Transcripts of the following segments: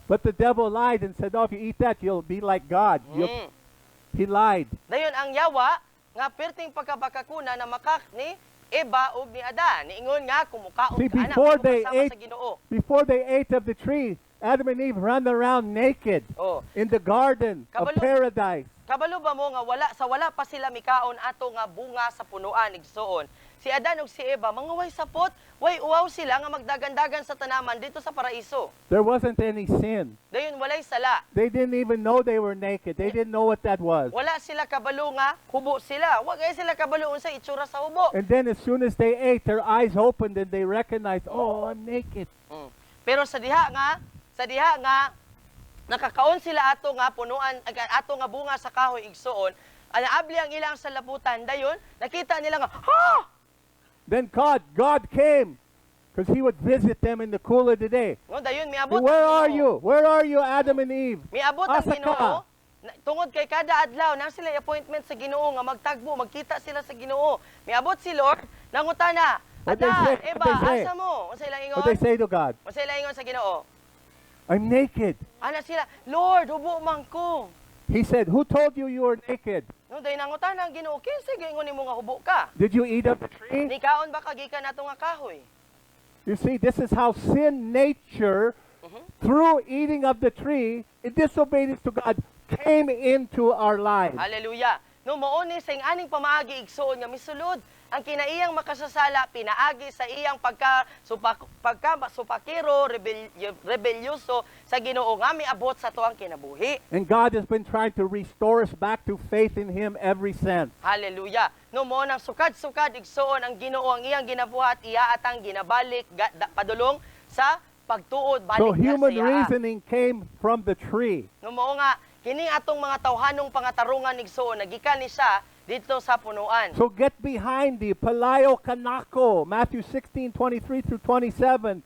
But the devil lied and said, "Oh, if you eat that, you'll be like God." He lied. Dayon ang yawa nga perting pagkabakakuna na makak ni Eva ug ni Adan. Niingon nga kumukaon See, ka na before mo they kasama ate, sa Ginoo. before they ate of the tree, Adam and Eve ran around naked Oh. in the garden of Kabalo. paradise. Kabalo ba mo nga wala pa sila mikaon ato nga bunga sa punuan igsuon. Si Adan ug si Eva mangaway sapot, way uwaw sila nga magdagan-dagan sa tanaman dito sa paraiso. There wasn't any sin. Dayon walay sala. They didn't even know they were naked. They didn't know what that was. Wala sila kabalo nga hubo sila. Wa gay sila kabalo unsa itsura sa hubo. And then as soon as they ate, their eyes opened and they recognized, "Oh, I'm naked." Pero sa diha nga nakakaon sila ato nga punuan ato nga bunga sa kahoy igsuon. Anaabli ang ilang salaputan dayon nakita nila nga ha! Then God came because he would visit them in the cool of the day. No, dayon miabot. Where are you? Where are you, Adam and Eve? Miabot ang Asa Ginoo. ka? Tungod kay kada adlaw na sila appointment sa Ginoo nga magtagbo, magkita sila sa Ginoo. Miabot si Lord nangutana, What they Adan, say? Eva, What they say? asa mo? Unsa ilang ingon? What they say to God? Unsa ilang ingon sa Ginoo? I'm naked. Ana sila, Lord, hubo man ko. He said, "Who told you you were naked? No, dayon nangutana ang Ginoo, kinsa gingon nimo nga hubo ka? Did you eat of the tree?" Nikaon ba kagikan nato nga kahoy? You see, this is how sin nature, through eating of the tree, in disobedience to God, came into our lives. Hallelujah. No mao ni sa aning pamaagi igsuon nga misulod ang kinaiyang makasasala pinaagi sa iyang supakiro rebelyoso sa Ginoo nga miabot sa tuang kinabuhi. And God has been trying to restore us back to faith in Him ever since. Hallelujah. No mo nang sukad-sukad igsuon ang Ginoo ang iyang ginabuhat iya atang ginabalik padulong sa pagtuod balik So nga human sa iya. reasoning came from the tree. No mo nga kini atong mga tawhanong pangatarungan igsuon nagikan ni siya dito sa punuan. So get behind the Palayo Kanako, Matthew 16:23 through 27.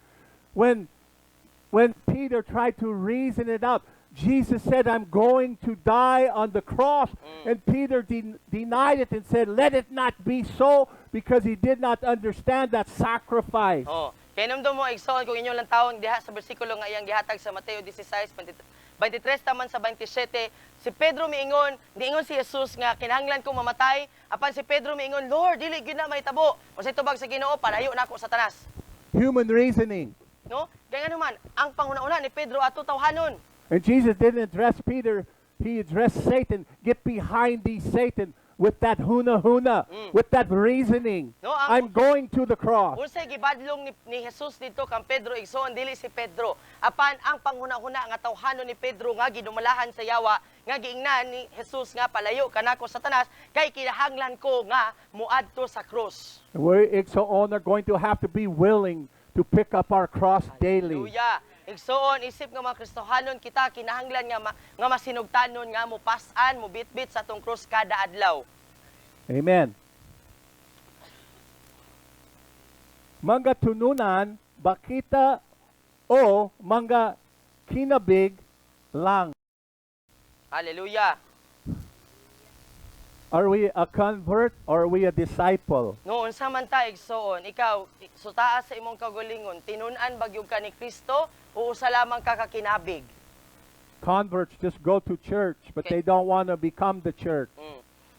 When Peter tried to reason it out, Jesus said, "I'm going to die on the cross." And Peter denied it and said, "Let it not be so," because he did not understand that sacrifice. Oh, kay namdo mo igsoon kung inyo lang taon diha sa bersikulo nga iyang gihatag sa Mateo 16:23 taman sa 27, si Pedro miingon, niingon si Jesus nga kinahanglan kong mamatay, apan si Pedro miingon, Lord, dili gyud na mahitabo. Unsay tubag sa Ginoo, palayo nako Satanas. Human reasoning. No? Kaya nga naman, ang panguna-una ni Pedro ato tawhanon. And Jesus didn't address Peter, he addressed Satan. Get behind thee, Satan, with that huna-huna, with that reasoning. No, ang- I'm going to the cross. Unsay gibadlong ni Jesus dito kang Pedro igsoon dili si Pedro. Apan ang panghuna-huna nga tawhanon ni Pedro nga ginumalahan sa yawa nga giingnan ni Jesus nga palayo kanako Satanas kay kinahanglan ko nga muadto sa krus. We're igsoon are going to have to be willing to pick up our cross daily. Hallelujah. Igsoon isip nga mga Kristohanon kita kinahanglan nga masinugtanon nga mo pas-an mo bitbit sa tong krus kada adlaw. Amen. Mangga tununan, bakita o mangga kinabig lang. Hallelujah. Are we a convert or are we a disciple? Noon sa man ta igsoon, ikaw sutaa sa imong kagulingon, tinun-an bagyog ka ni Kristo o usa lamang ka kakinabig? Converts just go to church, but they don't want to become the church.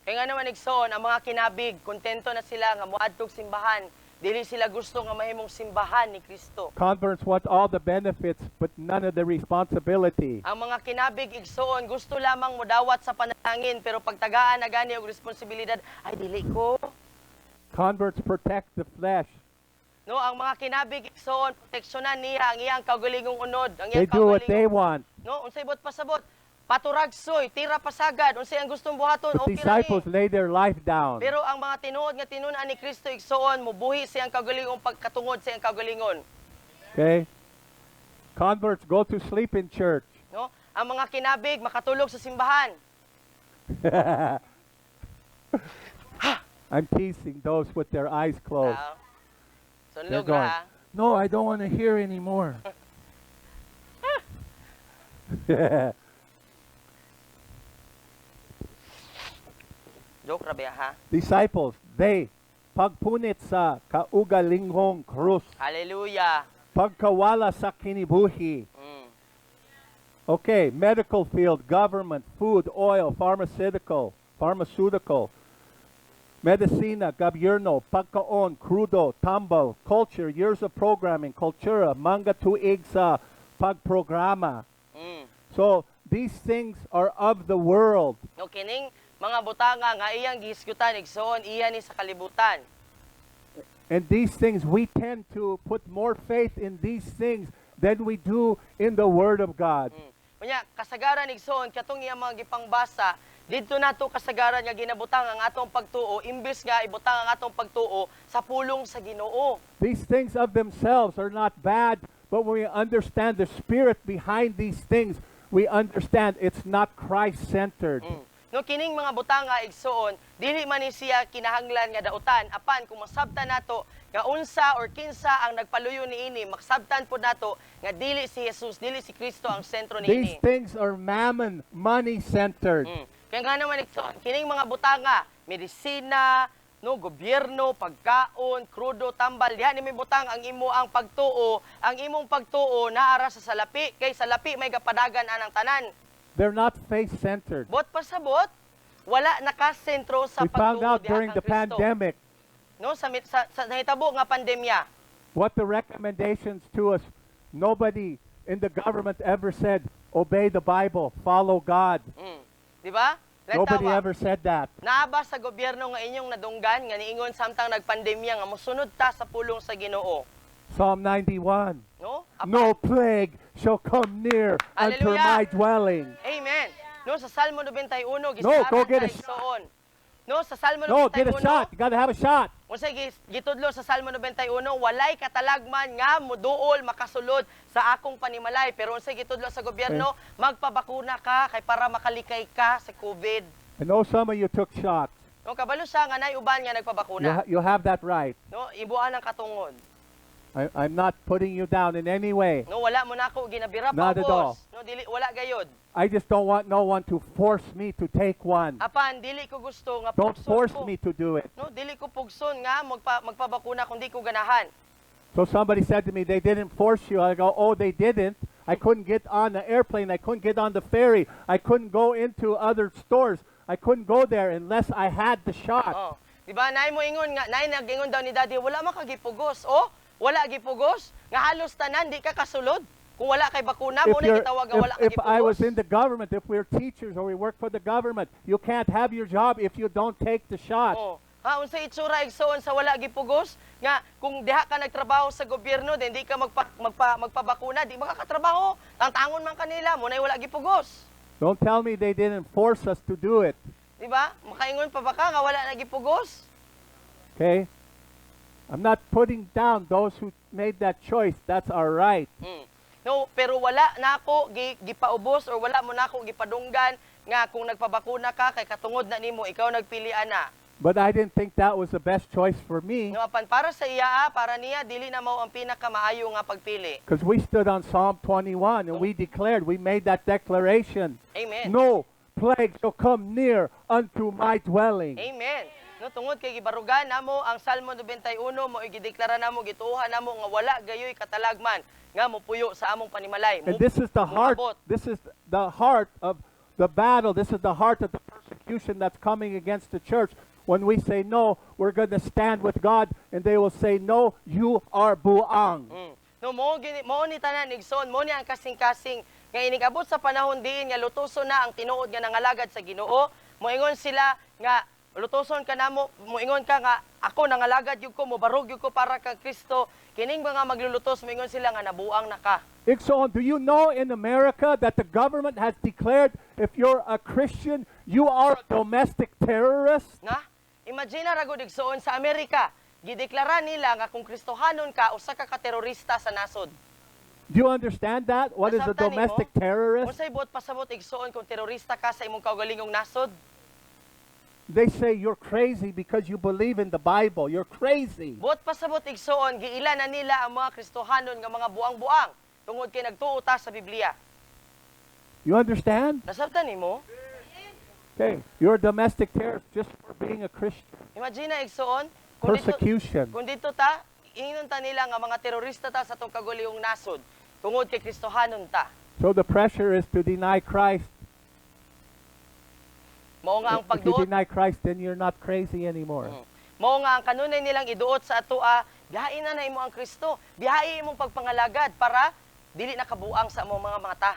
Kaya nga naman igsoon, ang mga kinabig, kontento na sila nga moadtog simbahan, dili sila gusto nga mahimong simbahan ni Kristo. Converts want all the benefits, but none of the responsibility. Ang mga kinabig igsoon, gusto lamang modawat sa panalangin, pero pagtagaan na gani og responsibilidad, ay dili ko. Converts protect the flesh. No, ang mga kinabig igsoon, proteksyonan niya ang iyang kaugalingong unod, ang They iyang do what they kaugalingong want. no, unsay bot pasabot, paturagsoy, tira pasagad, unsay ang gustong buhaton, The okay ra disciples ni. lay their life down. Pero ang mga tinuod nga tinun-an ni Kristo igsoon, mubuhi siyang kaugalingong pagkatungod sa iyang kaugalingon. Okay? Converts go to sleep in church. No? Ang mga kinabig makatulog sa simbahan. I'm teasing those with their eyes closed. Sunlog They're going, ha. "No, I don't want to hear anymore." Joke ra ba ha? Disciples, they pagpunit sa kaugalingong krus, Hallelujah. pagkawala sa kinibuhi, Okay, medical field, government, food, oil, pharmaceutical, medicina, gobyerno, pagkaon, crudo, tambal, culture, years of programming, kultura, manga tuig sa pagprograma. Mm. So these things are of the world. No, kining mga butanga nga iyang gihisgutan igsoon iya ni sa kalibutan. And these things, we tend to put more faith in these things than we do in the Word of God. Unya, kasagaran igsoon katong iya mga gipangbasa, didto nato kasagaran nga ginabutang ang atong pagtuo imbes nga ibutang ang atong pagtuo sa pulong sa Ginoo. These things of themselves are not bad, but when we understand the spirit behind these things, we understand it's not Christ-centered. No, kining mga butanga igsoon, dili man ni siya kinahanglan nga dautan apan kung masabtan nato nga unsa or kinsa ang nagpaluyo niini, maksabtan po nato nga dili si Jesus, dili si Kristo ang sentro These niini. things are mammon, money-centered. Kaya nga naman igsoon, kining mga butanga, medisina, no, gobyerno, pagkaon, krudo, tambal, diha ni may butang ang imo ang pagtuo, ang imong pagtuo naara sa salapi, kay salapi may kapadagan anang tanan. They're not faith-centered. Bot pasabot, wala nakasentro sa We found pagtuo out diha during kang the Kristo. pandemic No, sa nahitabo nga pandemya. what the recommendations to us. Nobody in the government ever said, obey the Bible, follow God. Di ba? Nobody Lantawa. ever said that. Naaba sa gobyerno nga inyong nadunggan nga niingon samtang nagpandemya nga mosunod ta sa pulong sa Ginoo. Psalm 91. No? No plague shall come near unto Hallelujah. my dwelling. Amen. No, sa Salmo 91, No, gisarahan go get ta a shot. igsoon. No, sa Salmo 91, No, get a shot. You got to have a shot. Unsay gitudlo sa Salmo 91, walay katalagman nga muduol makasulod sa akong panimalay. Pero unsay gitudlo sa gobyerno, magpabakuna ka kay para makalikay ka sa COVID. I know some of you took shots. No, kabalo siya nga nay uban nga nagpabakuna. You have that right. No, ibuan ang katungod. I'm not putting you down in any way. No, wala mo nako ginabira pa Not at all. boss. No, dili wala gayod. I just don't want no one to force me to take one. Apan dili ko gusto nga Don't pugson force ko. me to do it. No, dili ko pugson nga magpabakuna kung di ko ganahan. So somebody said to me, they didn't force you. I go, oh, they didn't. I couldn't get on the airplane. I couldn't get on the ferry. I couldn't go into other stores. I couldn't go there unless I had the shot. Oh. Di ba, nay mo ingon nga, nay nagingon daw ni daddy, wala man kagipugos. Oh, wala gipugos. Nga halos tanan di ka kasulod. Kung wala kay bakuna mo na gitawag nga wala if I was kagipugos. in the government, if we're teachers or we work for the government, you can't have your job if you don't take the shot. Oh. Ha, unsa itsura igsoon sa wala gipugos nga kung diha ka nagtrabaho sa gobyerno then di ka magpabakuna, di makakatrabaho. Tangtangon man kanila mo na wala gipugos. Don't tell me they didn't force us to do it. Di ba? Makaingon pa ba ka nga wala na gipugos? Okay? I'm not putting down those who made that choice. That's our right. No, pero wala nako gipaubos or wala mo nako gipadunggan nga kung nagpabakuna ka kay katungod na nimo ikaw nagpili ana. But I didn't think that was the best choice for me No, apan para sa iya para niya dili na mao ang pinakamaayo nga pagpili. because we stood on Psalm 21 and we declared, we made that declaration. Amen. No plague shall come near unto my dwelling. Amen. No, tungod kay gibarugan namo ang Salmo 91 mo igideklara namo gituohan namo nga wala gayoy katalagman nga mopuyo sa among panimalay. And this is the heart. Moabot. This is the heart of the battle. This is the heart of the persecution that's coming against the church. When we say no, we're going to stand with God, and they will say no, you are buang. No, mo ni tanan igsoon, mo ni ang kasing-kasing nga inigabot sa panahon diin nga lutuson na ang tinuod nga nangalagad sa Ginoo. Moingon sila nga lutuson ka namo, moingon ka nga ako nangalagad yug ko, mobarog yug ko para kang Kristo. Kining mga maglulutos moingon sila nga nabuang na ka. Ikson, do you know in America that the government has declared if you're a Christian, you are a domestic terrorist? Nga, imagine ra gud igsoon sa Amerika, gideklara nila nga kung Kristohanon ka usa ka terorista sa nasod. Do you understand that? What is a Nasabtan nimo? domestic terrorist? Unsay buot pasabot igsoon kung terorista ka sa imong kaugalingong nasod? They say you're crazy because you believe in the Bible. You're crazy. Buot pasabot igsoon giila na nila ang mga Kristohanon nga mga buang-buang tungod kay nagtuo ta sa Biblia. You understand? Nasabtan nimo? Okay, you're a domestic terrorist just for being a Christian. Imagine na igsoon kung dito, Persecution. kung dito ta ingon ta nila nga mga terorista ta sa tong kaguliyong nasod tungod kay Kristohanon ta. So the pressure is to deny Christ. Mao nga ang If you pagduot. deny Christ, then you're not crazy anymore. Mao nga ang kanunay nilang iduot sa atoa, biyahin na imo ang Kristo. Biyahin imong pagpangalagad para dili nakabuang sa among mga mata.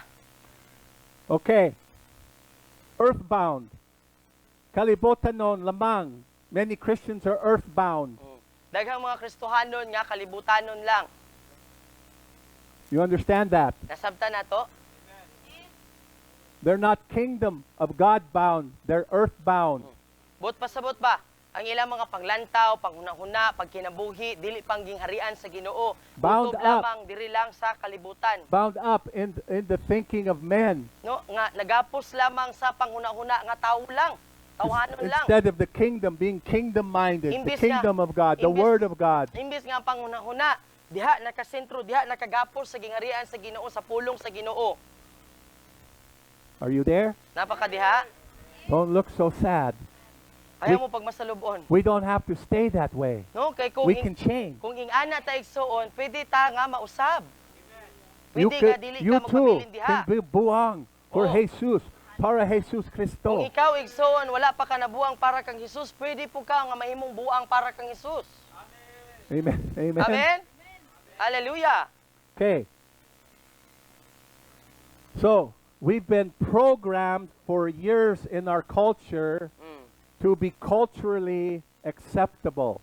Okay. Earthbound. Kalibutan nun, lamang. Many Christians are earthbound. Daghang mga Kristohanon nga kalibutanon lang. You understand that? Nasabtan nato? They're not kingdom of God bound. They're earthbound. Bot pasabot ba? Ang ilang mga panglantaw, panghuna-huna, pagkinabuhi, dili pang gingharian sa Ginoo. Bound Kutob up. lamang diri lang sa kalibutan. Bound up in the thinking of men. No, nga nagapos lamang sa panghuna-huna nga tawo lang. Tawhanon lang. Instead of the kingdom being kingdom-minded, the Imbis kingdom nga- of God, the imbis- Word of God. Imbis nga ang panghuna-huna, diha nakasentro, diha nakagapos sa gingharian sa Ginoo, sa pulong sa Ginoo. Are you there? Napakadiha. Don't look so sad. Ayaw mo pagmasalubon. We don't have to stay that way. No, kay kung We can change. kung ingana ta igsuon, pwede ta nga mausab. You, Pwede nga could, dili you ka too magpabilin diha. can be buang for Oo. Jesus, para Jesus Kung Cristo. ikaw igsuon, wala pa ka nabuang para kang Hesus, pwede po ka nga mahimong buang para kang Hesus. Amen. Amen. Amen? Hallelujah. Okay. So, we've been programmed for years in our culture Mm. to be culturally acceptable.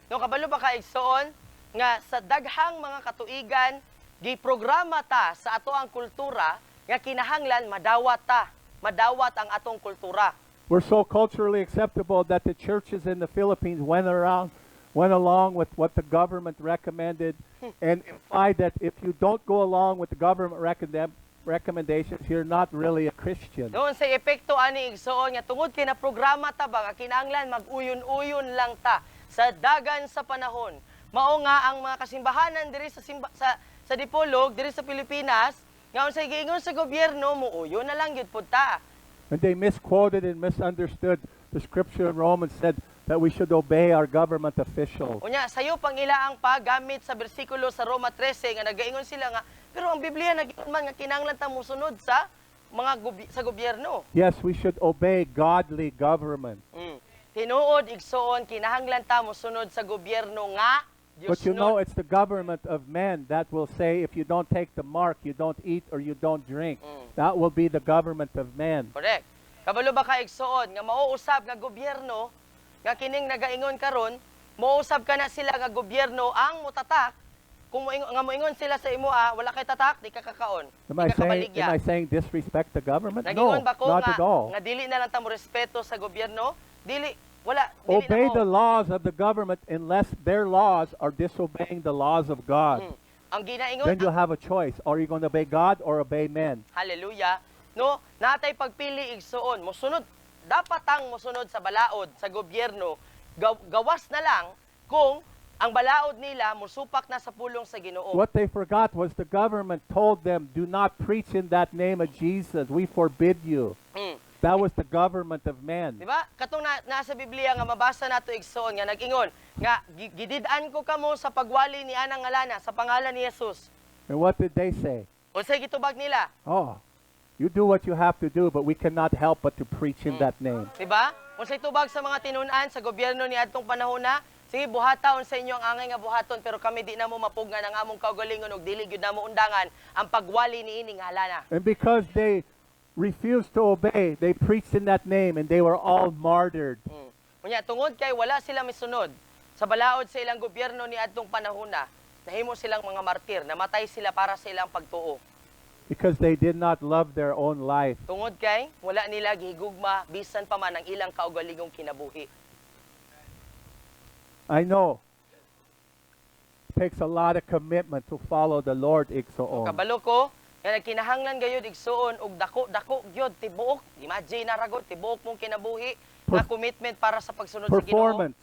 No kabalo ba ka igsuon nga sa daghang mga katuigan giprograma ta sa ato ang kultura nga kinahanglan madawat ang atong kultura. We're so culturally acceptable that the churches in the Philippines went along with what the government recommended and implied that if you don't go along with the government recommendations, you're not really a Christian. Doon sa epekto ani igsuon nga tungod kay na programa ta ba nga kinahanglan mag-uyon-uyon lang ta sa dagan sa panahon. Mao nga ang mga kasimbahanan diri sa Dipolog diri sa Pilipinas nga unsay giingon sa gobyerno muuyo na lang gyud pud ta. And they misquoted and misunderstood the scripture in Romans said that we should obey our government officials. Unya sayo pang ila ang paggamit sa bersikulo sa Roma 13 nga nagaingon sila nga pero ang Biblia nagingon man nga kinahanglan ta mosunod sa sa gobyerno. Yes, we should obey godly government. Tinuod igsuon kinahanglan ta mosunod sa gobyerno nga Dios But you know, it's the government of men that will say if you don't take the mark, you don't eat or you don't drink. That will be the government of men. Correct. Kabalo ba ka igsuon nga mauusab nga gobyerno nga kining nagaingon karon, mauusab ka na sila nga gobyerno ang mutatak kung moingon sila sa imo wala kay tatak di ka kakaon. Am Di I ka saying, kabaligya. disrespect the government? Nagingon No, ba ko not nga, at all. nga dili na lang ta mo respeto sa gobyerno? Dili Obey na the mo. laws of the government unless their laws are disobeying the laws of God. Ang ginaingon Then you'll have a choice. Are you going to obey God or obey men? Hallelujah. No, natay pagpili igsuon, mosunod dapat ang mosunod sa balaod sa gobyerno. Gawas na lang kung ang balaod nila mosupak na sa pulong sa Ginoo. What they forgot was the government told them, do not preach in that name of Jesus. We forbid you. That was the government of men. Di ba? Katong nasa Biblia nga mabasa nato igsoon nga nag-ingon nga gidid-an ko kamo sa pagwali ni anang ngalana sa pangalan ni Jesus. And what did they say? Unsay gitubag nila? Oh, you do what you have to do, but we cannot help but to preach in that name. Di ba? Unsay tubag sa mga tinun-an sa gobyerno ni adtong panahon na? Sige, buhataon sa inyo ang angay nga buhaton pero kami di na mo mapugna ang among kaugalingon ug dili gyud namo undangan ang pagwali ni ining halana. And because they refused to obey, they preached in that name and they were all martyred. Unya tungod kay wala sila misunod sa balaod sa ilang gobyerno ni adtong panahon na, nahimo silang mga martir, namatay sila para sa ilang pagtuo. Because they did not love their own life. Tungod kay wala nila gihigugma bisan pa man ang ilang kaugalingong kinabuhi. I know. It takes a lot of commitment to follow the Lord, Igsoon. Kabalo ko, nga nagkinahanglan gayud igsuon og dako gyud tibuok, imagine na ragot tibuok mong kinabuhi nga commitment para sa pagsunod sa Ginoo. Performance.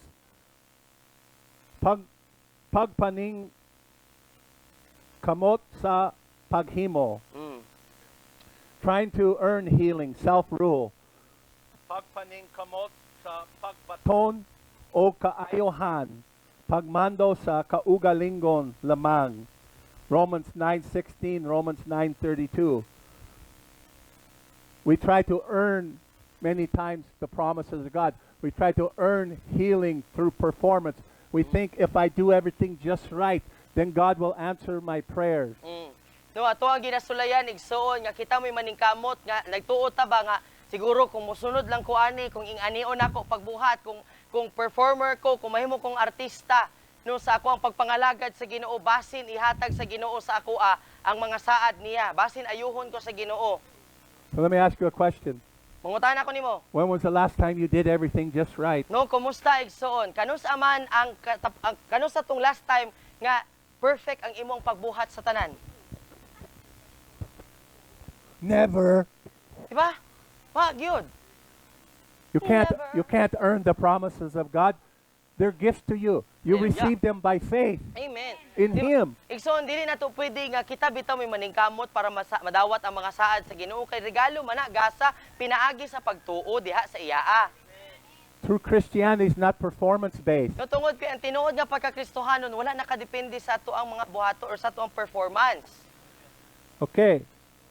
Pagpaning kamot sa paghimo. Trying to earn healing, self-rule. Pagpaning kamot sa pagbaton o kaayohan. Pagmando sa kaugalingon lamang. Romans 9:16, Romans 9:32. We try to earn many times the promises of God. We try to earn healing through performance. We think if I do everything just right, then God will answer my prayers. No, ato ang ginasulayan igsoon nga kita mo'y maningkamot nga nagtuo ta ba nga siguro kung musunod lang ko ani, kung ing-anion ako pagbuhat, kung performer ko, kung mahimo kong artista, no sa ako ang pagpangalagad sa Ginoo, basin ihatag sa Ginoo sa ako ang mga saad niya, basin ayuhon ko sa Ginoo. So let me ask you a question. Mangutan ako nimo. When was the last time you did everything just right? No, kumusta igsoon? Kanus aman kanus sa tong last time nga perfect ang imong pagbuhat sa tanan? Never. Diba? Wa gyud. Never. You can't earn the promises of God. They're gifts to you. You Yeah. receive them by faith Amen. in Him. Igsoon dili na to pwede nga kita bitaw may maningkamot para madawat ang mga saad sa Ginoo kay regalo man na gasa pinaagi sa pagtuo diha sa iyaa. True Christianity is not performance-based. No tungod kay ang tinuod nga pagkakristohanon wala nakadepende sa ato ang mga buhato or sa ato ang performance. Okay.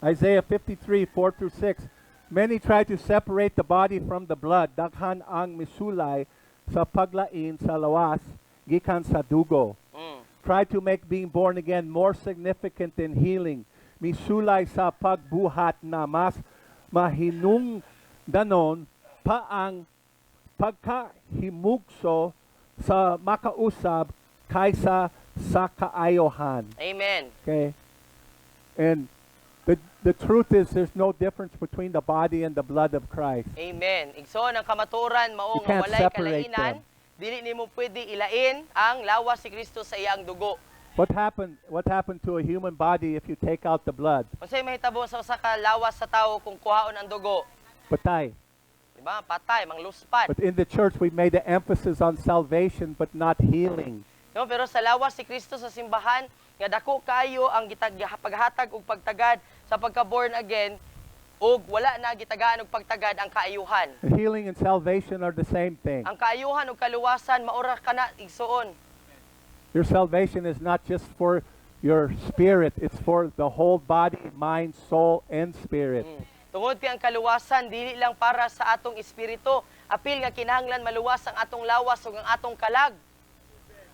Isaiah 53:4-6. Many try to separate the body from the blood. Daghan ang misulay sa paglain sa lawas gikan sa dugo. Try to make being born again more significant in healing. Misulay sa pagbuhat na mas mahinungdanon pa ang pagkahimugso sa makausab kaysa sa kaayohan. Amen. Okay? And the truth is there's no difference between the body and the blood of Christ. Amen. Igsoon ang kamaturan mao You nga can't walay separate kalainan, dili nimo pwede ilain ang lawas si Kristo sa iyang dugo. What happened to a human body if you take out the blood? Unsay mahitabo sa usa ka lawas sa tawo kung kuhaon ang dugo? Patay. Diba? Patay, mangluspat. But in the church we made the emphasis on salvation but not healing. No, pero sa lawas si Kristo sa simbahan, nga dako kayo ang paghatag og pagtagad sa pagka-born again, ug wala na gitagaan og pagtagad ang kaayuhan. Healing and salvation are the same thing. Ang kaayuhan ug kaluwasan maura kana igsuon. Your salvation is not just for your spirit, it's for the whole body, mind, soul, and spirit. Tungod kay ang kaluwasan dili lang para sa atong espiritu, apil nga kinahanglan maluwas ang atong lawas ug ang atong kalag.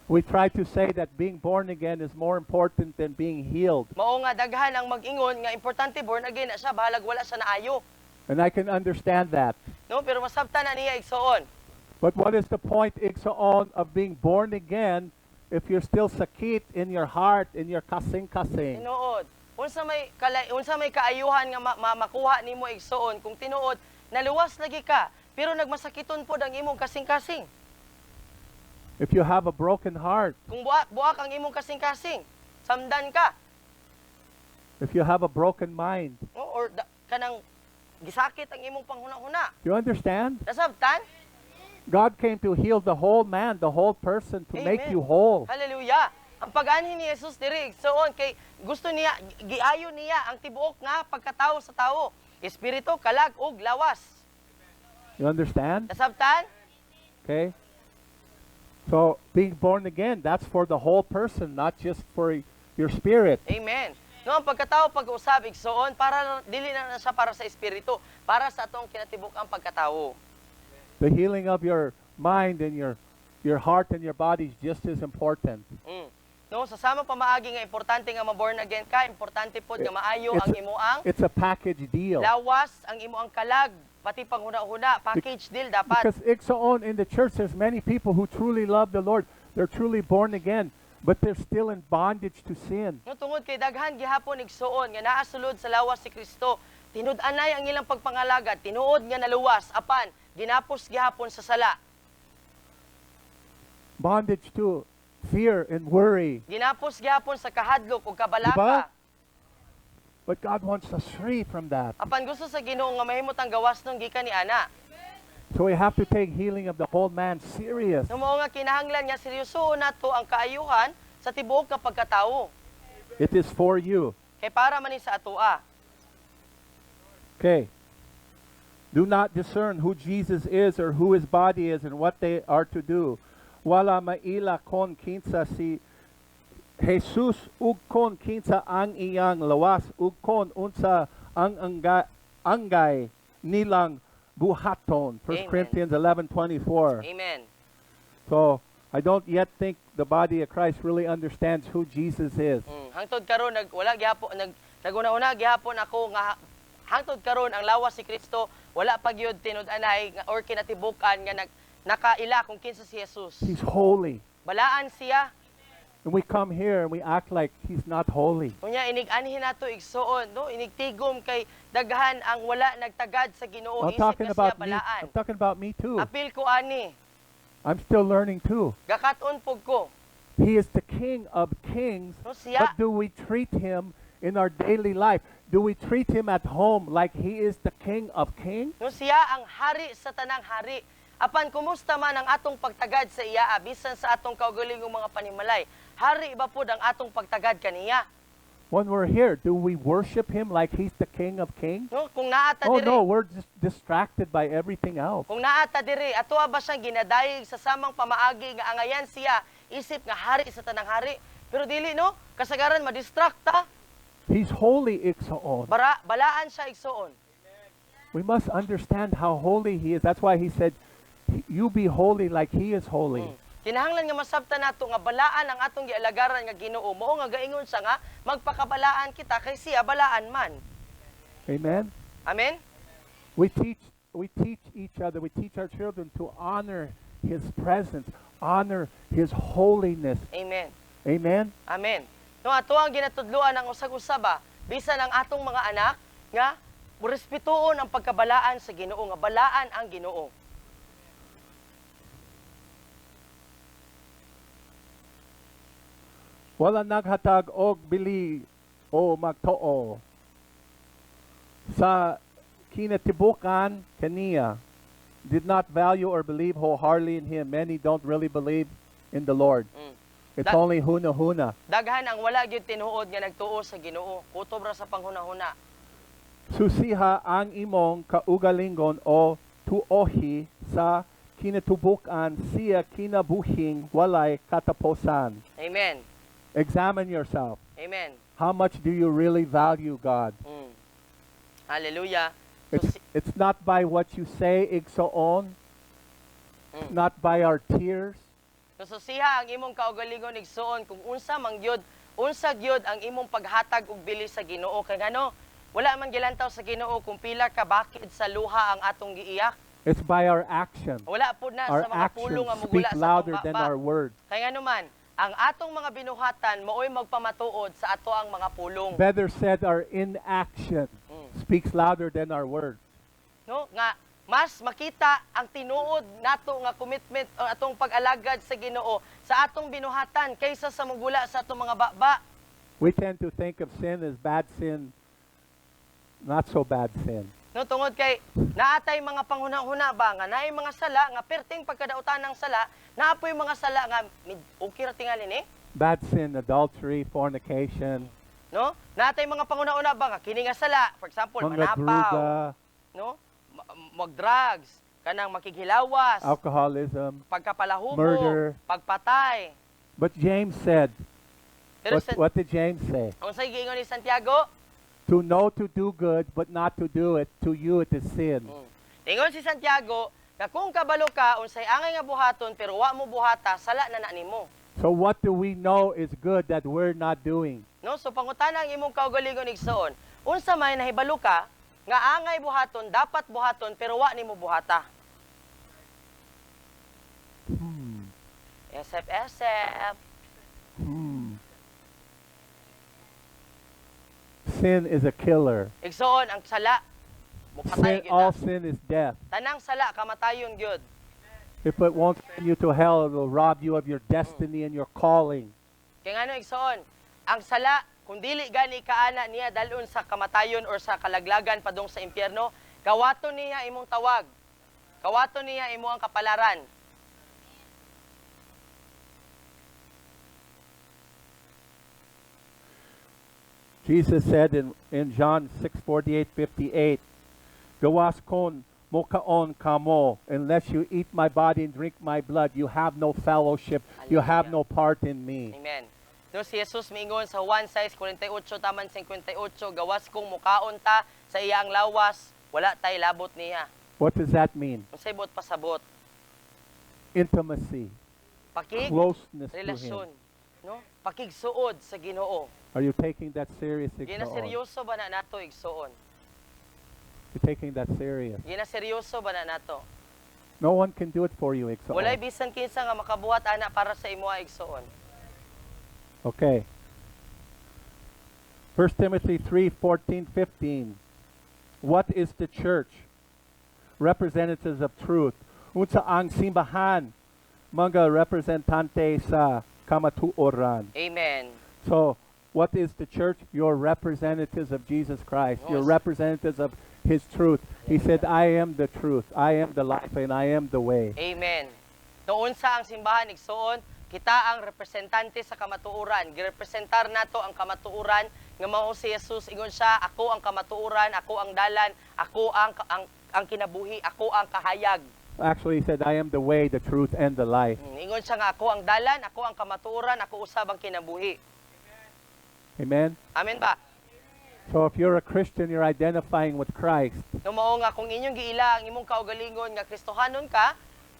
We try to say that being born again is more important than being healed. Mao nga daghan ang mag-ingon nga importante born again na siya bahalag wala siya naayo. And I can understand that. No, pero masabtan na niya igsuon. But what is the point, Igsoon, of being born again if you're still sakit in your heart, in your kasing-kasing? Tinuod. Unsa may kaayuhan nga makuha nimo igsuon kung tinuod naluwas lagi ka pero nagmasakiton pod ang imong kasing-kasing. If you have a broken heart, Kung buak ang imong kasing-kasing, samdan ka. if you have a broken mind, No? Or kanang gisakit ang imong panghuna-huna. you understand? Nasabtan? God came to heal the whole man, the whole person, to make Amen. you whole. Hallelujah. Ang pag-anhin ni Jesus diri igsuon kay gusto niya giayo niya ang tibuok nga pagkatao sa tao, espiritu, kalag ug lawas. You understand? Nasabtan? Okay? So, being born again, that's for the whole person, not just for your spirit. Amen. No, ang pagkatao pag-usab igsuon para dili na siya para sa espiritu, para sa atong kinatibuk ang pagkatao. The healing of your mind and your heart and your body is just as important. No, sa sama pa maagi nga importante nga ma-born again ka, importante pod nga maayo ang imuang It's a package deal. lawas, ang imuang kalag, pati panghuna-huna, package deal dapat. Because Igsoon, in the church, there's many people who truly love the Lord. They're truly born again, but they're still in bondage to sin. No, tungod kay daghan gihapon igsuon nga naa sulod sa lawas si Kristo, tinud-anay ang ilang pagpangalagad, tinuod nga naluwas apan ginapos gihapon sa sala. Bondage to fear and worry. Ginapos gihapon sa kahadlok ug Diba? kabalaka. But God wants us free from that. Apan gusto sa Ginoo nga mahimot ang gawas nung gikan ni ana. So we have to take healing of the whole man serious. No mao nga kinahanglan nga seryoso nato ang kaayuhan sa tibuok nga pagkatawo. It is for you. Kay para man ni sa atoa. Okay. Do not discern who Jesus is or who his body is and what they are to do. Wala maila kon kinsa si Jesus ugkon kinsa ang iyang lawas ugkon unsa ang angay nilang buhaton. 1 Amen. Corinthians 11:24. Amen. So I don't yet think the body of Christ really understands who Jesus is. Hangtod karon wala gihapon naguna-una gihapon ako nga hangtod karon ang lawas si Kristo wala pa gyud tinud-anay or kinatibukan nga nakaila kung kinsa si Jesus. He's holy. Balaan siya. And we come here and we act like he's not holy. Unya inig-anhin nato igsuon, no? Inigtigom kay daghan ang wala nagtagad sa Ginoo I'm isip talking na siya about me. balaan. I'm talking about me too. Apil ko ani, I'm still learning too. gakat-on pug ko. He is the King of Kings. No siya. But do we treat him in our daily life? Do we treat him at home like he is the King of Kings? No siya ang hari sa tanang hari. Apan kumusta man ang atong pagtagad sa iya bisan sa atong kaugalingong mga panimalay. Hari ba pud ang atong pagtagad kaniya? When we're here, do we worship him like he's the King of Kings? No, kung naata Oh diri, no, we're just distracted by everything else. kung naata diri, ato ba siyang ginadayeg sa samang pamaagi nga angayan siya isip nga hari sa tanang hari. Pero dili no, kasagaran madistract ta. He's holy, Iksaon. Balaan siya igsuon. We must understand how holy he is. That's why he said, you be holy like he is holy. Kinahanglan nga masabtan nato nga balaan ang atong gialagaran nga Ginoo. Mao nga gaingon siya nga magpakabalaan kita kay siya balaan man. Amen? Amen. We teach each other, we teach our children to honor his presence, honor his holiness. Amen. Amen? Amen. No ato ang ginatudloan ang usag-usaba bisan ang atong mga anak nga respetuon ang pagkabalaan sa Ginoo nga balaan ang Ginoo. Wala naghatag og bili o magtoo sa kinatibukan kaniya, did not value or believe wholeheartedly in him. Many don't really believe in the Lord. It's Da- only huna-huna. Daghan ang wala gyud tinuod nga nagtuo sa Ginoo. Kutob ra sa panghuna-huna. Susiha ang imong kaugalingon o tuohi sa kinatubukan siya kinabuhing walay kataposan. Amen. Examine yourself. Amen. How much do you really value God? Hallelujah. So, It's not by what you say, igsoon. It's not by our tears. so siya ang imong kaugalingon igsuon kung unsa gyud ang imong paghatag og bili sa Ginoo kay ngano wala man gilantaw sa Ginoo kung pila ka bakid sa luha ang atong giiyak. It's by our action. Wala pud na Our sa mga pulong nga actions mugula speak sa louder atong than baba. our words. Kay ngano man ang atong mga binuhatan maoy magpamatuod sa ato ang mga pulong. Better said, our inaction speaks louder than our words. No nga mas makita ang tinuod nato nga commitment o atong pag-alagad sa Ginoo sa atong binuhatan kaysa sa mugula sa atong mga baba. We tend to think of sin as bad sin, not so bad sin. No tungod kay naatay mga panghuna-huna ba nga naay mga sala nga perting pagkadautan ng sala, naapoy mga sala nga okay ra tingali ni. Bad sin, adultery, fornication, No? Naatay mga panghuna-una ba nga kini nga sala, for example, mga manapaw, druga, no? Mag-drugs, kanang makighilawas, alcoholism. pagkapalahubo, murder. pagpatay. But James said, Pero what did James say? ang sa giingon ni Santiago, To know to do good, but not to do it, to you it is sin. ingon si Santiago, nga kung kabalo ka unsay angay nga buhaton pero wa mo buhata, sala na nimo. So what do we know is good that we're not doing? No, so pangutana ang imong kaugalingon igsoon. Unsa may nahibalo ka nga angay buhaton, dapat buhaton pero wa nimo buhata. SF. Sin is a killer. Igsoon ang sala mupatay gyud. All sin is death. Tanang sala kamatayon gyud. If it won't send you to hell, it will rob you of your destiny and your calling. Kay ngano igsoon, ang sala kung dili gani kaana niya dalon sa kamatayon or sa kalaglagan padung sa impyerno, kawaton niya imong tawag. Kawaton niya imo ang kapalaran. Jesus said in John 6:48-58, Gawas kon mokaon kamo, unless you eat my body and drink my blood, you have no fellowship, you have no part in me. Amen. No, si Jesus miingon sa Juan 6:48 taman 58, gawas kong mukaon ta sa iyang lawas, wala tay labot niya. What does that mean? Unsay bot pasabot? Intimacy, Pakig closeness to relasyon, Him. no? Pakigsuod sa Ginoo. Are you taking that serious? Igsoon? Ginaseryoso ba na nato igsuon? You're taking that serious. Ginaseryoso ba na nato? No one can do it for you, Igsoon. Walay bisan kinsa nga makabuhat ana para sa imo igsuon. Okay. 1 Timothy 3:14-15. What is the church? Representatives of truth. Unsa ang simbahan? Mga representante sa kamatuoran. Amen. So, what is the church? You're representatives of Jesus Christ. You're Yes. representatives of His truth. He said, I am the truth. I am the life, and I am the way. Amen. Noon sa ang simbahan igsuon, kita ang representante sa kamatuoran. Girepresentar nato ang kamatuoran nga mao si Jesus. Ingon siya, ako ang kamatuoran, ako ang dalan, ako ang kinabuhi, ako ang kahayag. Actually, he said, I am the way, the truth, and the life. Ingon siya nga, ako ang dalan, ako ang kamatuoran, ako usab ang kinabuhi. Amen? Amen ba? So if you're a Christian, you're identifying with Christ. No mao nga kung inyong giila ang imong kaugalingon nga Kristohanon ka,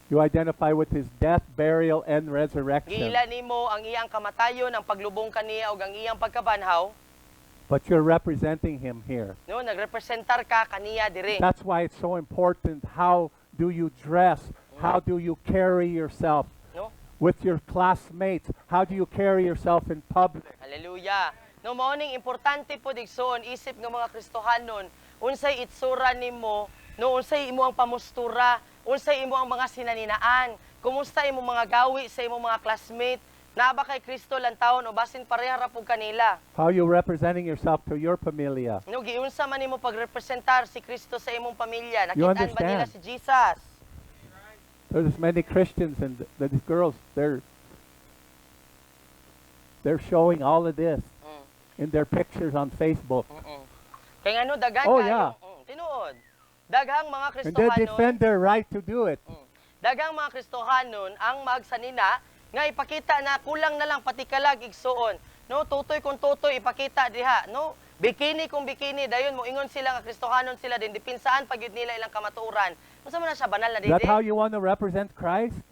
You identify with His death, burial, and resurrection. giila nimo ang iyang kamatayon, ang paglubong kaniya ug ang iyang pagkabanhaw, But you're representing Him here. no nagrepresentar ka kaniya diri. That's why it's so important. How do you dress? How do you carry yourself No? with your classmates? How do you carry yourself in public? Hallelujah. No mao ning importante po digsoon isip nga mga Kristohanon, unsay itsura nimo, no unsay imo ang pamustura, unsay imo ang mga sinaninaan, kumusta imo mga gawi sa imo mga classmate, naa ba kay Kristo lantawon o basin pareha ra pug kanila. How are you representing yourself to your familia? No giunsa man nimo pagrepresentar si Kristo sa imong pamilya, You nakitaan ba nila understand? si Jesus? There's many Christians and these girls, they're showing all of this Mm. in their pictures on Facebook. Kay ngano daghan Oh, kayo, yeah. tinuod. Daghang mga And they Kristohanon, defend their right to do it. daghang mga Kristohanon ang magsanina nga ipakita na kulang na lang pati kalag igsuon. No, tutoy kung tutoy ipakita diha, no? Bikini kung bikini dayon mo ingon sila nga Kristohanon sila din dipinsaan pagyud nila ilang kamatuoran. Unsa man na siya banal na Is that didi? how you want to represent Christ?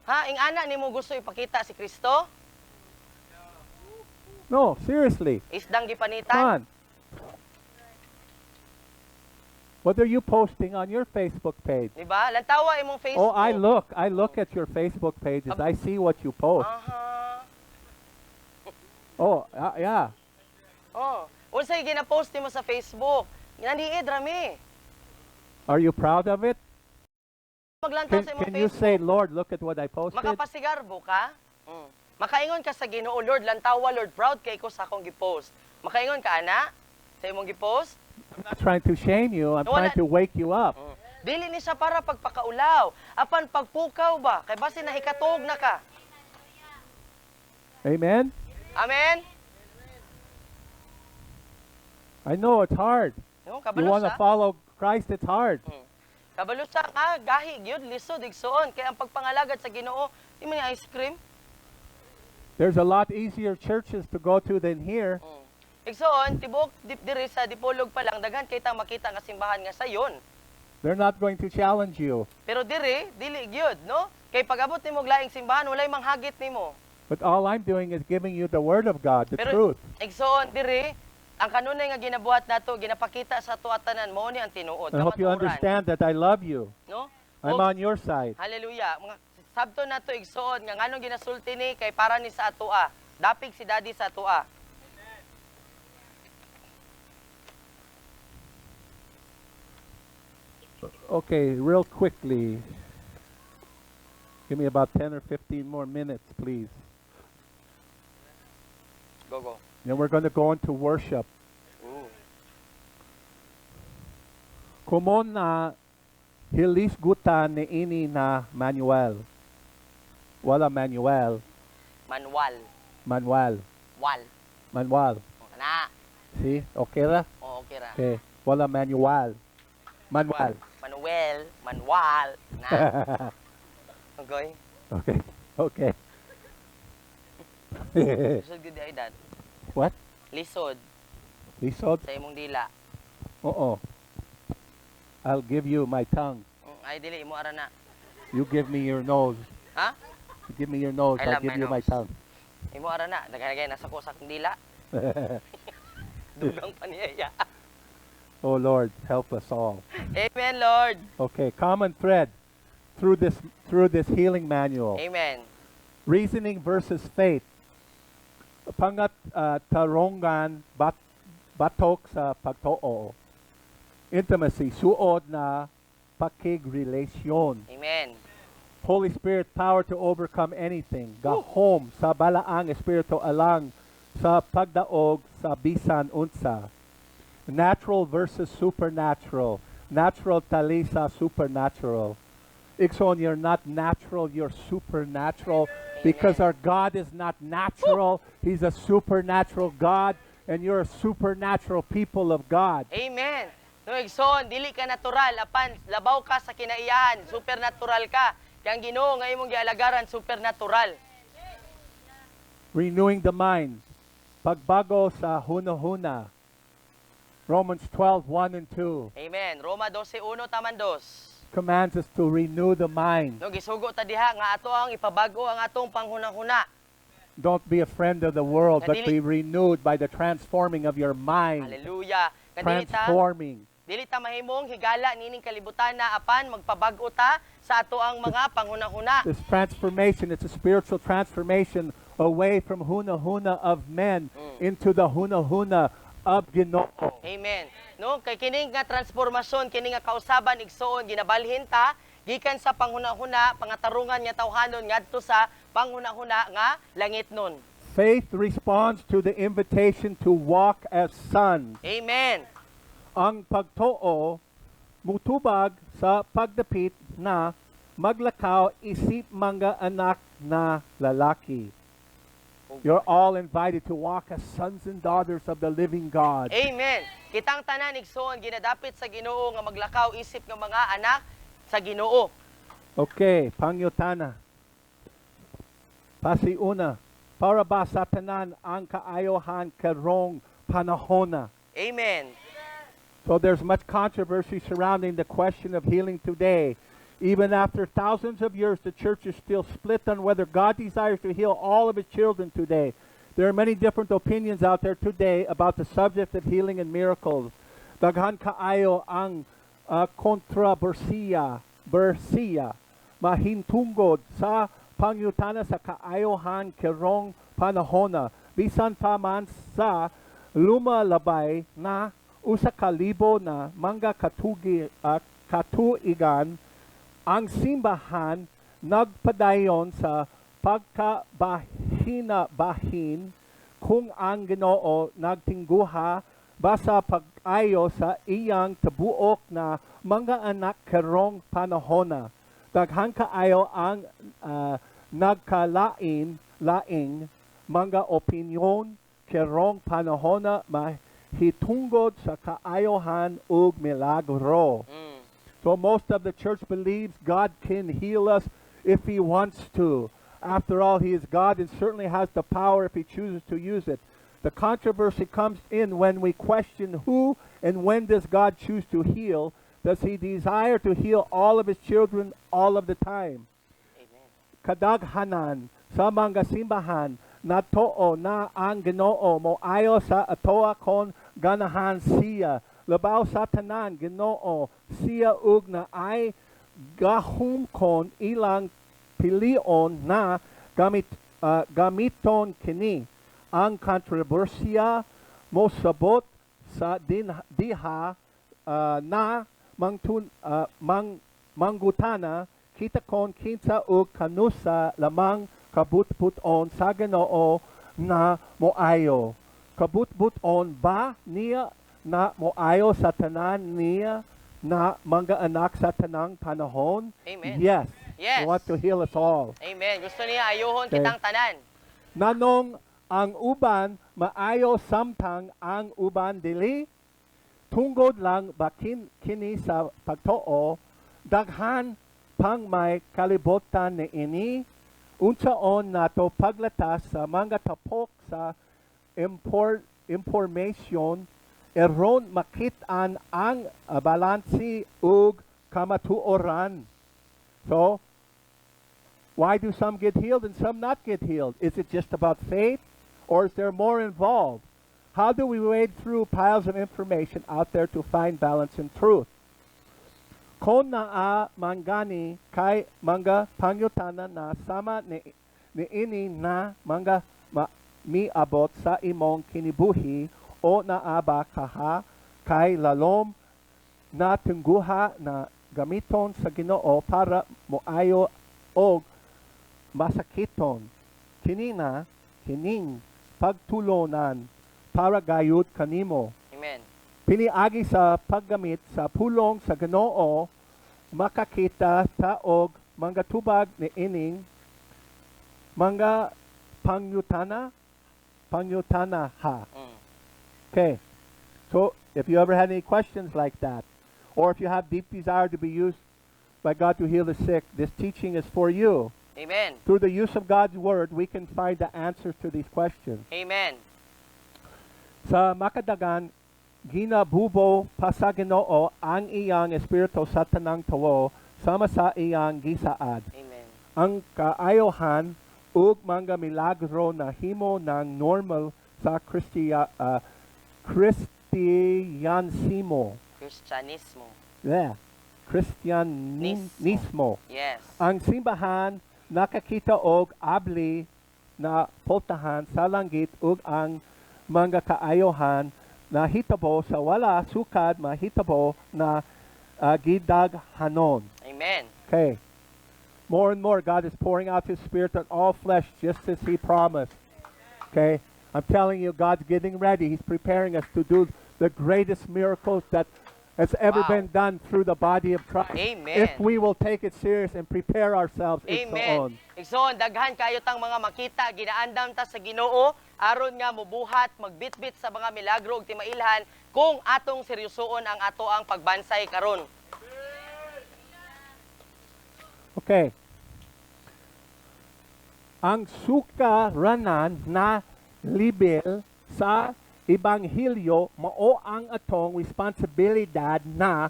Ha, ing ana nimo gusto ipakita si Kristo? No, seriously. Isdang Come gipanitan? on. What are you posting on your Facebook page? Di ba? Lantawa imong Facebook. Oh, I look at your Facebook pages. I see what you post. Aha. Oh, yeah. Oh, unsay gina-post nimo sa Facebook? Naniid rami. Are you proud of it? Maglantaw sa imong Can you Facebook. say, Lord, look at what I posted? Makapasigarbo ka? Makaingon ka sa Ginoo, Lord, lantawa, Lord, proud kay ko sa akong gipost. Makaingon ka ana sa imong gipost? I'm not trying to shame you. I'm No, trying to wake you up. Dili ni siya para pagpakaulaw. Apan pagpukaw ba? Kay basi nahikatog na ka. Amen? Amen? I know it's hard. No, You kabalo want to siya. follow Christ, it's hard. Kabalo siya nga, gahi, gyud lisod, igsuon. Kaya ang pagpangalagad sa Ginoo, di man yung ice cream. There's a lot easier churches to go to than here. Igsuon, tibok diri sa Dipolog pa lang, daghan kay ta makita nga simbahan nga sayon. They're not going to challenge you. Pero diri, dili gyud, no? Kay pag-abot nimo og laing simbahan, walay manghagit nimo. But all I'm doing is giving you the Word of God, the Pero truth. igsoon diri, ang kanunay nga ginabuhat nato, ginapakita sa ato atanan mo ni ang tinuod. I hope you kamatuoran, understand that I love you. no? I'm Og- on your side. Hallelujah. Mga sabto nato igsoon nga nganong ginasulti ni kay para ni sa atoa. Dapig si Daddy sa atoa. Okay, real quickly. Give me about 10 or 15 more minutes, please. Go go. Then we're going to go into worship. Ooh. Kumon na hilis gutan ni ini na Manuel. Wala Manuel. Manual. Manuel. Wal. Manuel. Na. See? Okay ra? Oo, okay ra. Okay. Wala Manuel. Manuel. Manuel. Manual. Na. Okay. Okay. Okay. Lisod gid ay dad. What? Lisod Lisod? sa imong dila. Oo. I'll give you my tongue. Ay dili imo ara na. You give me your nose. Ha? You give me your nose, I I'll love give my you my nose. tongue. Imo ara na, dagay nasa ko sa akong dila. Dugang paniyaya. Oh Lord, help us all. Amen, Lord. Okay, common thread through this healing manual. Amen. Reasoning versus faith. Pangat tarongan batok sa pagtoo. Intimacy, suod na pakigrelasyon. Amen. Holy Spirit, power to overcome anything. Gahom sa balaang espiritu alang sa pagdaog sa bisan unsa. Natural versus supernatural. Natural tali sa supernatural. Ikson, you're not natural, you're supernatural. Because our God is not natural. He's a supernatural God. And you're a supernatural people of God. Amen. No igsoon, dili ka natural apan labaw ka sa kinaiyahan, supernatural ka. Kaya ang Ginoo nga imong gialagaran supernatural. Renewing the mind. Pagbago sa hunahuna. Romans 12:1 and 2 Amen. Roma 12:1 taman 2. commands us to renew the mind. No gisugo ta diha nga ato ang ipabago ang atong panghunahuna. Don't be a friend of the world, but be Nadili- renewed by the transforming of your mind. Hallelujah. Nga Transforming. dili ta mahimong higala nining kalibutan na apan magpabago ta sa ato ang mga panghunahuna. This transformation, it's a spiritual transformation away from hunahuna of men into the hunahuna of Ginoo. Amen. No, kay kining nga transformasyon, kining nga kausaban igsoon ginabalhin ta gikan sa panghunahuna, pangatarungan nga tawhanon ngadto sa panghunahuna nga langitnon. Faith responds to the invitation to walk as sons. Amen. Ang pagtuo mutubag sa pagdapit na maglakaw isip mga anak na lalaki. You're all invited to walk as sons and daughters of the living God. Amen. Kitang tanan igsoon ginadapit sa Ginoo nga maglakaw isip nga mga anak sa Ginoo. Okay, pangyutana. Pasiuna. Para ba sa tanan ang kaayohan karong panahona? Amen. So there's much controversy surrounding the question of healing today. Even after thousands of years, the church is still split on whether God desires to heal all of his children today. There are many different opinions out there today about the subject of healing and miracles. Daghan kaayo ang kontrobersiya, mahintungod sa pangyutana sa kaayohan kerong panahona. Bisan pa man sa lumalabay na usa ka libo na mga katuigan, ang simbahan nagpadayon sa pagkabahina-bahin kung ang Ginoo nagtingguha basa pag-ayo sa iyang tabuok na mga anak karong panahona. Daghan kaayo ang nagkalain-laing mga opinyon karong panahona mahitungod sa kaayohan ug milagro. So most of the church believes God can heal us if he wants to. After all, he is God and certainly has the power if he chooses to use it. The controversy comes in when we question who and when does God choose to heal. Does he desire to heal all of his children all of the time? Amen. Kadaghanan sa mga simbahan na too na ang Ginoo mo ayo sa atoa kon ganahan siya. Labaw sa tanan Ginoo siya ug na ay gahum kon ilang pilion na gamiton kini. Ang kontrobersiya mo sabot sa diha na manggutana kita kon kinsa ug kanusa lamang kabutbuton sa Ginoo na moayo. Kabutbuton ba niya na moayo sa tanan niya na mga anak sa tanang panahon? Amen. Yes. Yes. He wants to heal us all. Amen. Gusto niya ayohon Okay. kitang tanan. Nanong ang uban maayo samtang ang uban dili tungod lang bakin kini sa pagtoo daghan pang may kalibutan ni ini unsaon nato paglatas sa mga tapok sa information eron makit-an ang balansi ug kamatuoran. So, why do some get healed and some not get healed? Is it just about faith, or is there more involved? How do we wade through piles of information out there to find balance and truth? Kung naa mangani kay mga pangyutana na sama ni ini na mga miabot sa imong kinibuhi o naaba kaha kay lalom na tungguha na gamiton sa Ginoo para moayo og masakiton kinina kining pagtulonan para gayud kanimo. Amen. Piniagi sa paggamit sa pulong sa Ginoo makakita ta og mga tubag ni ining mga pangyutana ha. Okay. So if you ever had any questions like that, or if you have deep desire to be used by God to heal the sick, this teaching is for you. Amen. Through the use of God's word, we can find the answers to these questions. Amen. Sa makadagan, ginabubo pa sa Ginoo ang iyang espiritu sa tanang tawo sama sa iyang gisaad. Amen. Ang kaayohan ug mga milagro na himo ng normal sa Kristiyanismo. Kristyanismo. Yeah. Kristyanismo. Yes. Ang simbahan nakakita og abli na pultahan sa langgit ug ang mga kaayohan na hitabo sa wala sukad mahitabo na gidaghanon. Amen. Okay. More and more, God is pouring out His Spirit on all flesh, just as He promised. Okay. I'm telling you, God's getting ready. He's preparing us to do the greatest miracles that has ever Wow. been done through the body of Christ. Amen. If we will take it serious and prepare ourselves. Amen. Igsoon, daghan kayo tang mga makita, ginaandam ta sa Ginoo, aron nga mubuhat, magbitbit sa mga milagro ug timailhan kung atong seryosoon ang ato ang pagbansay karon. Okay. Ang sukaranan na libel sa Ebanghelyo mao ang atong responsibilidad na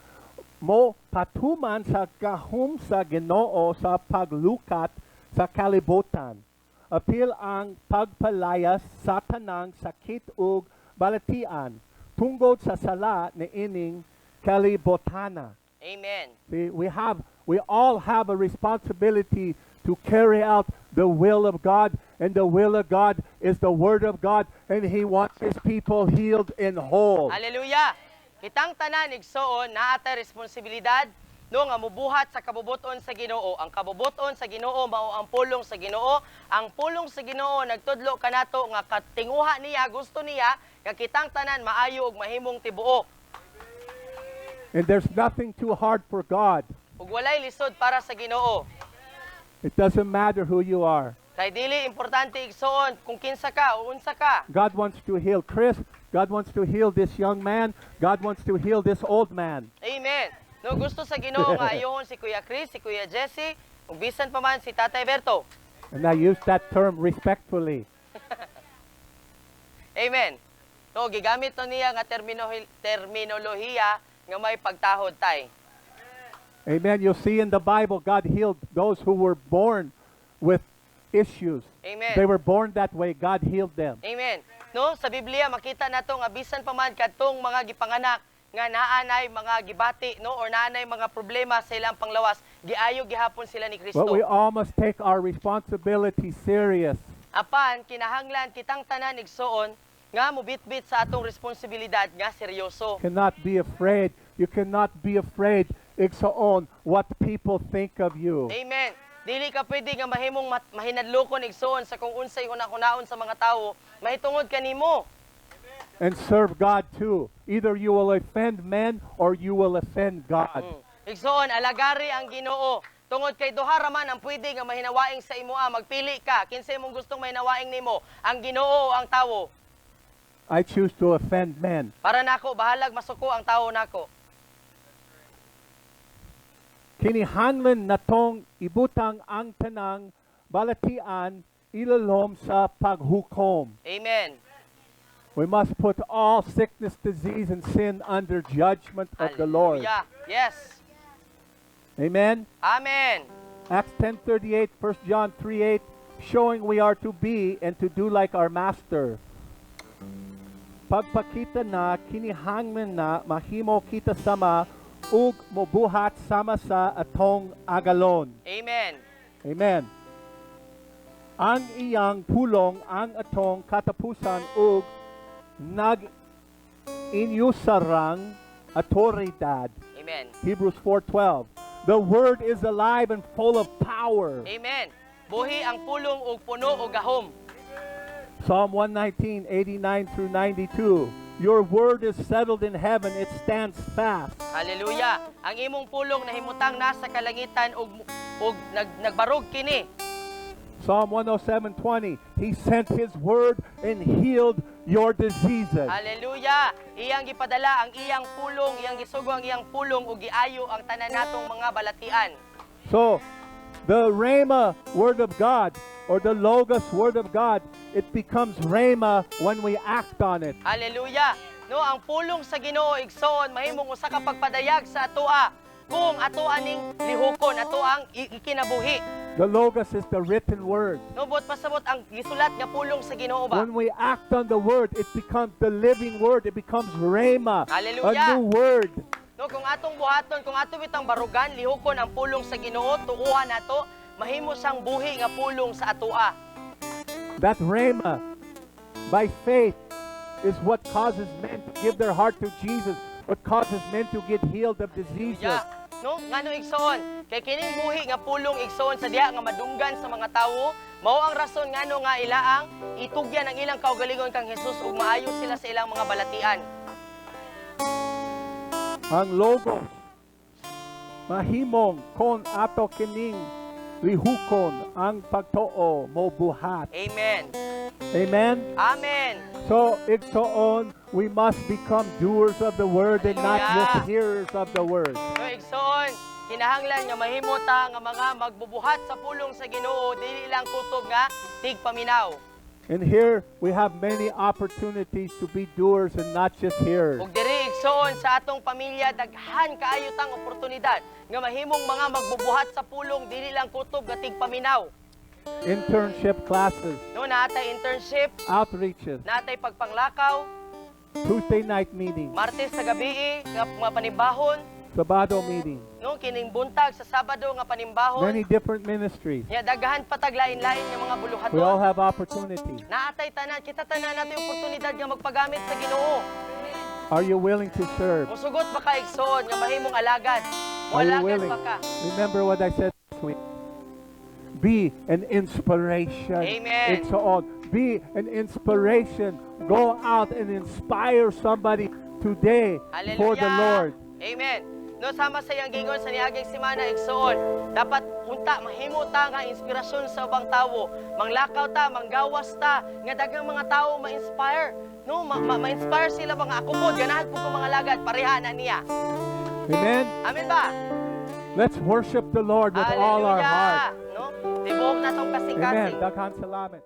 mo patuman sa gahom sa Ginoo sa paglukat sa kalibutan. Apil ang pagpalayas sa tanang sakit ug balatian tungod sa sala ni ining kalibutana. Amen. See, we all have a responsibility to carry out the will of God, and the will of God is the Word of God, and He wants His people healed and whole. Hallelujah. Kitang tanan igsoon naata responsibilidad no nga mubuhat sa kabubuton sa Ginoo. Ang kabubuton sa Ginoo mao ang pulong sa Ginoo. Ang pulong sa Ginoo nagtudlo kanato nga katinguha niya, gusto niya nga kitang tanan maayo ug mahimong tibuok. And there's nothing too hard for God. Ug walay lisod para sa Ginoo. It doesn't matter who you are. Kay dili importante igsoon kung kinsa ka o unsa ka. God wants to heal Chris. God wants to heal this young man. God wants to heal this old man. Amen. No gusto sa Ginoo nga ayohon si Kuya Chris, si Kuya Jesse, ug bisan pa man si Tatay Berto. And I use that term respectfully. Amen. No gigamit to niya nga terminolohiya nga may pagtahod tay. Amen. You'll see in the Bible, God healed those who were born with issues. Amen. They were born that way. God healed them. Amen. No, sa Biblia makita nato nga bisan pa man kadtong mga gipanganak nga naanay mga gibati no or naanay mga problema sa ilang panglawas, giayo gihapon sila ni Kristo. But we all must take our responsibility serious. Apan kinahanglan kitang tanan igsoon nga mobitbit sa atong responsibilidad nga seryoso. Cannot be afraid. You cannot be afraid. Igsoon what people think of you. Amen. Dili ka pwede nga mahimong mahinadlokon igsoon sa kung unsay una-unaon sa mga tawo, mahitungod kanimo. And serve God too. Either you will offend men or you will offend God. Igsoon alagari ang Ginoo. Tungod kay duha ra man ang pwede nga mahinawaing sa imo, magpili ka kinsa imong gustong mahinawaing nimo, ang Ginoo o ang tawo. I choose to offend men. Para nako bahalag masuko ang tawo nako. Kinihanlan natong ibutang ang tanang balatian ilalom sa paghukom. Amen. We must put all sickness, disease, and sin under judgment of the Lord. Hallelujah. Yes. Amen. Amen. Acts 10:38, 1 John 3:8, showing we are to be and to do like our Master. Pagpakita na kinihanglan na mahimo kita sama ug mobuhat sama sa atong agalon. Amen. Amen. Ang iyang pulong ang atong katapusan ug nag-inyusarang autoridad. Amen. Hebrews 4:12. The word is alive and full of power. Amen. Buhi ang pulong ug puno og gahom. Psalm 119:89 through 92. Your word is settled in heaven, it stands fast. Hallelujah. Ang imong pulong nahimutang nasa kalangitan ug nagbarog kini. Psalm 107:20. He sent his word and healed your diseases. Hallelujah. Iyang gipadala ang iyang pulong, iyang gisugo ang iyang pulong ug giayo ang tanan natong mga balatian. So, the Rhema word of God or the Logos word of God, it becomes Rhema when we act on it. Hallelujah. No, ang pulong sa Ginoo igsoon mahimong usa ka pagpadayag sa atoa kung ato aning lihokon, ato ang ikinabuhi. The Logos is the written word. No, bot pasabot ang gisulat nga pulong sa Ginoo ba? When we act on the word, it becomes the living word. It becomes Rhema, a Hallelujah. new word. No, kung atong buhaton, kung ato bitang barugan, lihokon ang pulong sa Ginoo, tuuhan nato, mahimo siyang buhi nga pulong sa atoa. That Rhema, by faith, is what causes men to give their heart to Jesus, what causes men to get healed of diseases. Yeah. No, ngano igsoon? Kay kining buhi nga pulong igsoon sa diha nga madunggan sa mga tawo, mao ang rason ngano nga ilaang itugyan ang ilang kaugalingon kang Hesus ug maayo sila sa ilang mga balatian. Ang Logos, mahimong kon ato kining lihukon ang pagtuo mo buhat. Amen. Amen? Amen. So, igsoon, we must become doers of the word and not Hallelujah. just hearers of the word. So igsoon, kinahanglan nga mahimo ta nga mga magbubuhat sa pulong sa Ginoo dili lang kutob nga tigpaminaw. And here, we have many opportunities to be doers and not just hearers. Ug diri igsoon sa atong pamilya daghan kaayo tang oportunidad nga mahimong mga magbubuhat sa pulong dili lang kutob nga tigpaminaw. Internship classes, No, natay internship, outreaches, natay pagpanglakaw, Tuesday night meetings, Martes sa gabi nga mga panibahon, Sabado meetings, no kining buntag sa Sabado nga panimbahon. many different ministries. Ya daghan pataglain-lain nga mga buluhaton. We all have opportunity. Naatay tanan, kita tanan natin oportunidad nga magpagamit sa Ginoo. Are you willing to serve? Musugot ba ka igsoon nga mahimong alagad? Are you Alagad willing? ba ka? Remember what I said last week. Be an inspiration. Amen. It's all. Be an inspiration. Go out and inspire somebody today Hallelujah. for the Lord. Amen. No, sama sa iyang gingon sa niaging simana igsoon, dapat unta mahimo ta nga inspirasyon sa ubang tawo. Manglakaw ta, manggawas ta, nga daghang mga tawo ma-inspire. No, ma-inspire sila mga akupod, ganahan po ko mga lagad, pareha na niya. Amen. Amen ba? Let's worship the Lord with all our heart. No? Tibuok na tong Amen. kasing-kasing. Daghan salamat.